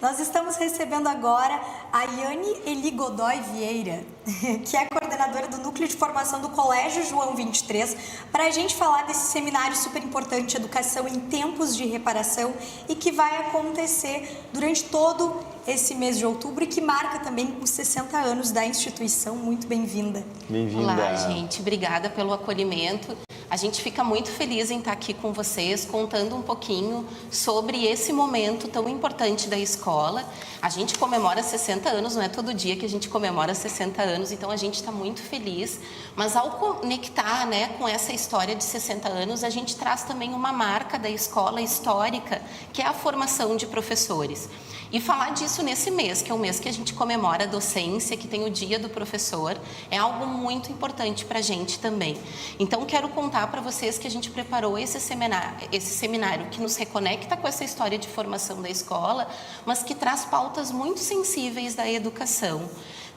Nós estamos recebendo agora a Yane Eli Godoy Vieira, que é coordenadora do Núcleo de Formação do Colégio João 23, para a gente falar desse seminário super importante, Educação em Tempos de Reparação, e que vai acontecer durante todo esse mês de outubro e que marca também os 60 anos da instituição. Muito bem-vinda. Bem-vinda. Olá, gente. Obrigada pelo acolhimento. A gente fica muito feliz em estar aqui com vocês, contando um pouquinho sobre esse momento tão importante da escola. A gente comemora 60 anos, não é todo dia que a gente comemora 60 anos, então a gente está muito feliz. Mas ao conectar, com essa história de 60 anos, a gente traz também uma marca da escola histórica, que é a formação de professores. E falar disso nesse mês, que é o mês que a gente comemora a docência, que tem o Dia do Professor, é algo muito importante para a gente também. Então, quero contar para vocês que a gente preparou esse seminário que nos reconecta com essa história de formação da escola, mas que traz pautas muito sensíveis da educação.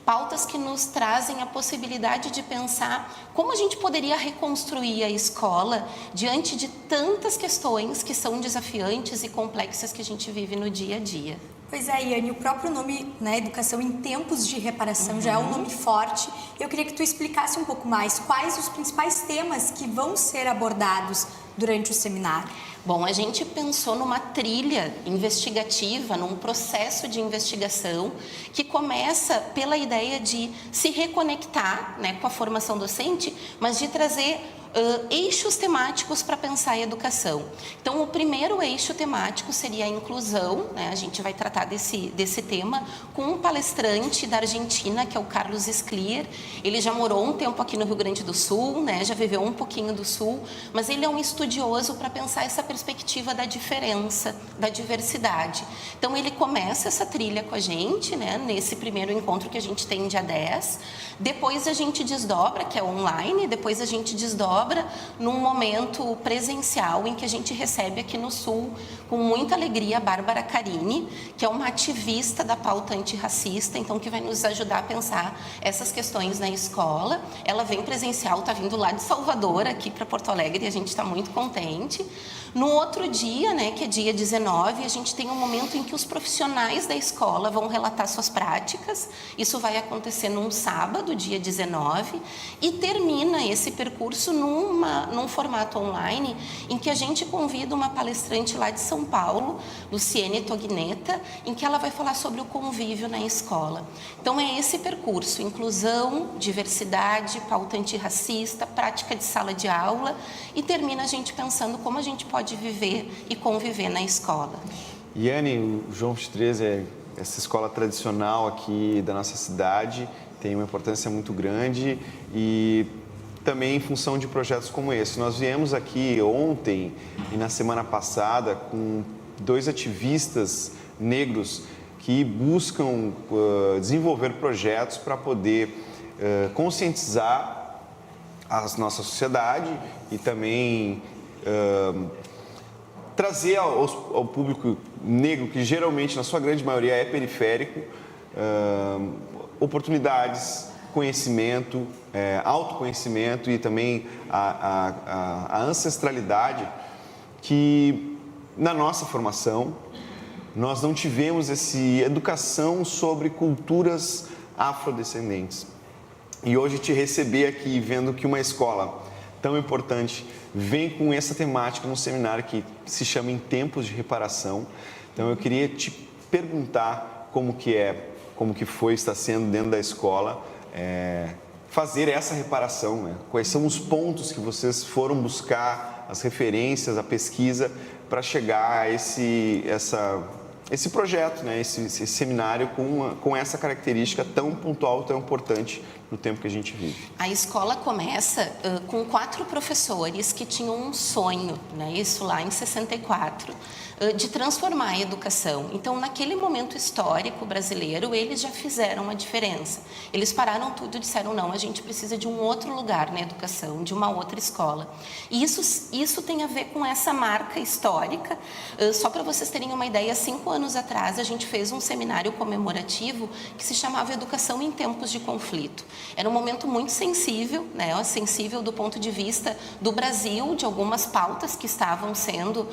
Pautas que nos trazem a possibilidade de pensar como a gente poderia reconstruir a escola diante de tantas questões que são desafiantes e complexas que a gente vive no dia a dia. Pois é, Yane, o próprio nome, Educação em Tempos de Reparação, já é um nome forte. Eu queria que tu explicasse um pouco mais quais os principais temas que vão ser abordados durante o seminário. Bom, a gente pensou numa trilha investigativa, num processo de investigação que começa pela ideia de se reconectar, com a formação docente, mas de trazer eixos temáticos para pensar a educação. Então, o primeiro eixo temático seria a inclusão, A gente vai tratar desse tema com um palestrante da Argentina, que é o Carlos Sclier. Ele já morou um tempo aqui no Rio Grande do Sul, Já viveu um pouquinho do Sul, mas ele é um estudioso para pensar essa perspectiva da diferença, da diversidade. Então, ele começa essa trilha com a gente, nesse primeiro encontro que a gente tem dia 10. Depois a gente desdobra, que é online, depois a gente desdobra num momento presencial em que a gente recebe aqui no Sul, com muita alegria, a Bárbara Carini, que é uma ativista da pauta antirracista, então que vai nos ajudar a pensar essas questões na escola. Ela vem presencial, está vindo lá de Salvador, aqui para Porto Alegre, e a gente está muito contente. No outro dia, que é dia 19, a gente tem um momento em que os profissionais da escola vão relatar suas práticas. Isso vai acontecer num sábado, dia 19, e termina esse percurso num formato online, em que a gente convida uma palestrante lá de São Paulo, Luciene Tognetta, em que ela vai falar sobre o convívio na escola. Então, é esse percurso: inclusão, diversidade, pauta antirracista, prática de sala de aula, e termina a gente pensando como a gente pode viver e conviver na escola. Yane, o João 23 é essa escola tradicional aqui da nossa cidade, tem uma importância muito grande e também em função de projetos como esse. Nós viemos aqui ontem e na semana passada com 2 ativistas negros que buscam desenvolver projetos para poder conscientizar a nossa sociedade e também trazer ao público negro, que geralmente, na sua grande maioria, é periférico, oportunidades, conhecimento, autoconhecimento e também a ancestralidade que, na nossa formação, nós não tivemos essa educação sobre culturas afrodescendentes. E hoje te receber aqui, vendo que uma escola tão importante vem com essa temática no seminário que se chama Em Tempos de Reparação. Então, eu queria te perguntar como que foi, está sendo dentro da escola, fazer essa reparação, Quais são os pontos que vocês foram buscar, as referências, a pesquisa, para chegar a esse projeto, esse seminário com essa característica tão pontual, tão importante no tempo que a gente vive. A escola começa com 4 professores que tinham um sonho, isso lá em 64, de transformar a educação. Então, naquele momento histórico brasileiro, eles já fizeram a diferença. Eles pararam tudo e disseram: não, a gente precisa de um outro lugar na educação, de uma outra escola. E isso tem a ver com essa marca histórica. Só para vocês terem uma ideia, 5 anos atrás, a gente fez um seminário comemorativo que se chamava Educação em Tempos de Conflito. Era um momento muito sensível, né? Sensível do ponto de vista do Brasil, de algumas pautas que estavam sendo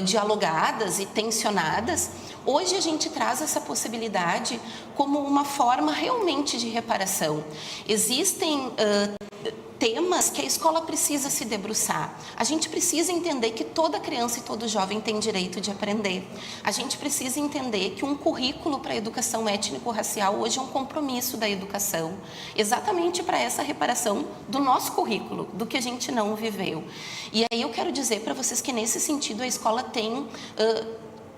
dialogadas e tensionadas. Hoje a gente traz essa possibilidade como uma forma realmente de reparação. Existem temas que a escola precisa se debruçar. A gente precisa entender que toda criança e todo jovem tem direito de aprender. A gente precisa entender que um currículo para a educação étnico-racial hoje é um compromisso da educação, exatamente para essa reparação do nosso currículo, do que a gente não viveu. E aí eu quero dizer para vocês que nesse sentido a escola tem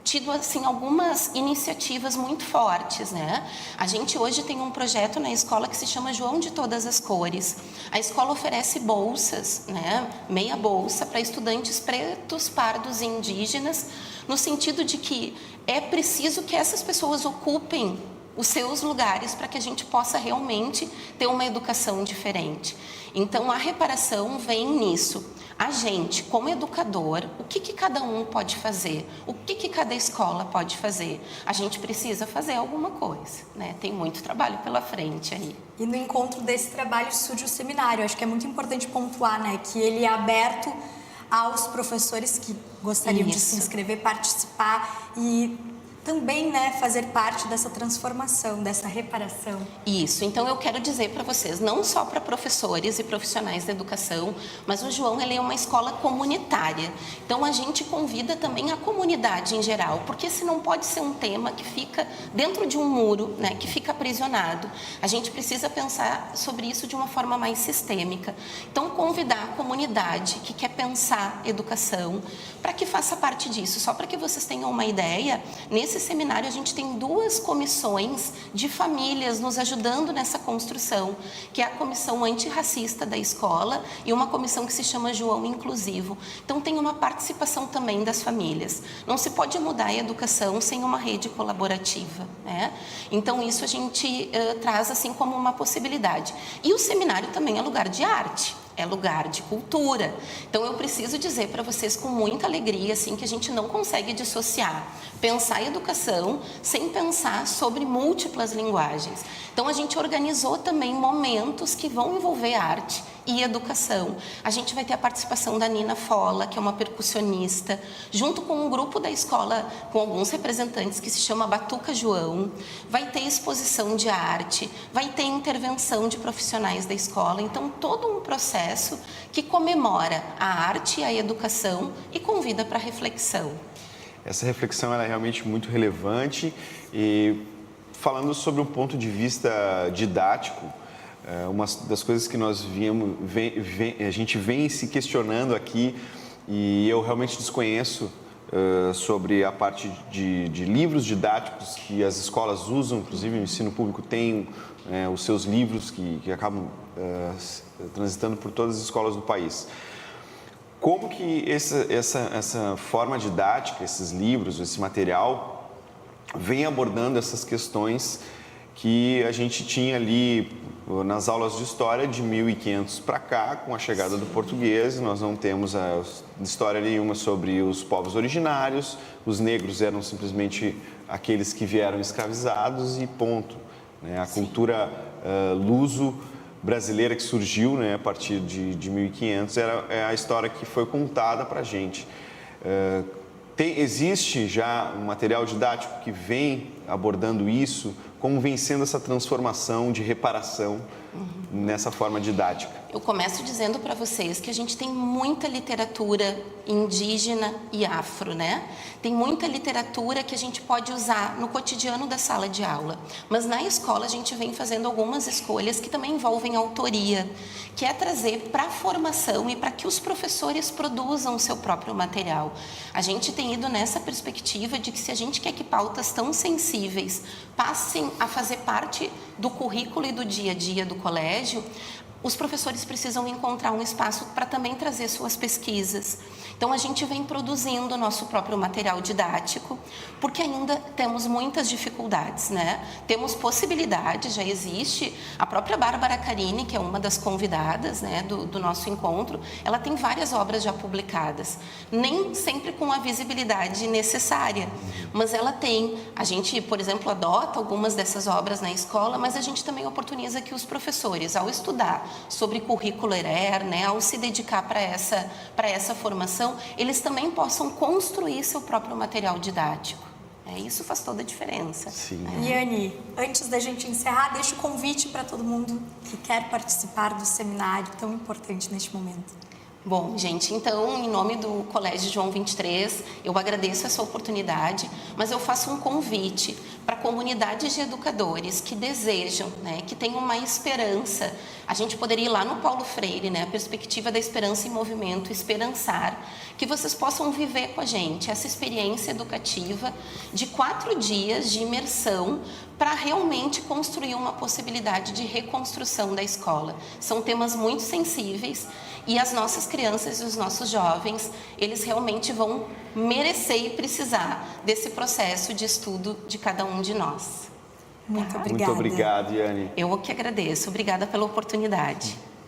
tido assim algumas iniciativas muito fortes, né? A gente hoje tem um projeto na escola que se chama João de Todas as Cores. A escola oferece bolsas, né? Meia bolsa para estudantes pretos, pardos e indígenas, no sentido de que é preciso que essas pessoas ocupem os seus lugares para que a gente possa realmente ter uma educação diferente. Então, a reparação vem nisso. A gente, como educador, o que cada um pode fazer? O que cada escola pode fazer? A gente precisa fazer alguma coisa, né? Tem muito trabalho pela frente aí. E no encontro desse trabalho surge o seminário. Acho que é muito importante pontuar, né, que ele é aberto aos professores que gostariam de se inscrever, participar e também, né, fazer parte dessa transformação, dessa reparação. Isso, então eu quero dizer para vocês, não só para professores e profissionais da educação, mas o João, ele é uma escola comunitária. Então a gente convida também a comunidade em geral, porque esse não pode ser um tema que fica dentro de um muro, né, que fica aprisionado. A gente precisa pensar sobre isso de uma forma mais sistêmica. Então convidar a comunidade que quer pensar educação para que faça parte disso. Só para que vocês tenham uma ideia, nesse seminário a gente tem 2 comissões de famílias nos ajudando nessa construção, que é a comissão antirracista da escola e uma comissão que se chama João Inclusivo. Então tem uma participação também das famílias. Não se pode mudar a educação sem uma rede colaborativa, né? Então isso a gente traz assim como uma possibilidade. E o seminário também é lugar de arte. É lugar de cultura. Então eu preciso dizer para vocês com muita alegria assim que a gente não consegue dissociar pensar em educação sem pensar sobre múltiplas linguagens. Então a gente organizou também momentos que vão envolver arte e educação. A gente vai ter a participação da Nina Fola, que é uma percussionista, junto com um grupo da escola, com alguns representantes que se chama Batuca João. Vai ter exposição de arte, vai ter intervenção de profissionais da escola. Então todo um processo que comemora a arte e a educação e convida para reflexão. Essa reflexão ela é realmente muito relevante e falando sobre um ponto de vista didático, uma das coisas que nós a gente vem se questionando aqui e eu realmente desconheço sobre a parte de livros didáticos que as escolas usam, inclusive o ensino público tem os seus livros que acabam transitando por todas as escolas do país. Como que essa forma didática, esses livros, esse material, vem abordando essas questões que a gente tinha ali nas aulas de história de 1500 para cá, com a chegada do português, nós não temos a história nenhuma sobre os povos originários, os negros eram simplesmente aqueles que vieram escravizados e ponto, né? A cultura luso brasileira que surgiu, né, a partir de 1500 é a história que foi contada para a gente. Existe já um material didático que vem abordando isso, como vem sendo essa transformação de reparação nessa forma didática? Eu começo dizendo para vocês que a gente tem muita literatura indígena e afro, né? Tem muita literatura que a gente pode usar no cotidiano da sala de aula. Mas na escola a gente vem fazendo algumas escolhas que também envolvem autoria, que é trazer para a formação e para que os professores produzam o seu próprio material. A gente tem ido nessa perspectiva de que se a gente quer que pautas tão sensíveis passem a fazer parte do currículo e do dia a dia do colégio, os professores precisam encontrar um espaço para também trazer suas pesquisas. Então, a gente vem produzindo o nosso próprio material didático, porque ainda temos muitas dificuldades, né? Temos possibilidades, já existe. A própria Bárbara Carini, que é uma das convidadas, né, do nosso encontro, ela tem várias obras já publicadas. Nem sempre com a visibilidade necessária, mas ela tem. A gente, por exemplo, adota algumas dessas obras na escola, mas a gente também oportuniza que os professores, ao estudar sobre currículo ERER, né, ao se dedicar para essa formação, eles também possam construir seu próprio material didático. Isso faz toda a diferença. Sim. Yane, antes da gente encerrar, deixa o convite para todo mundo que quer participar do seminário tão importante neste momento. Bom, gente, então, em nome do Colégio João 23, eu agradeço essa oportunidade, mas eu faço um convite para comunidades de educadores que desejam, né, que tenham uma esperança. A gente poderia ir lá no Paulo Freire, né, a perspectiva da esperança em movimento, esperançar, que vocês possam viver com a gente essa experiência educativa de 4 dias de imersão para realmente construir uma possibilidade de reconstrução da escola. São temas muito sensíveis e as nossas crianças e os nossos jovens, eles realmente vão merecer e precisar desse processo de estudo de cada um de nós. Muito obrigada. Muito obrigado, Yane. Eu que agradeço. Obrigada pela oportunidade.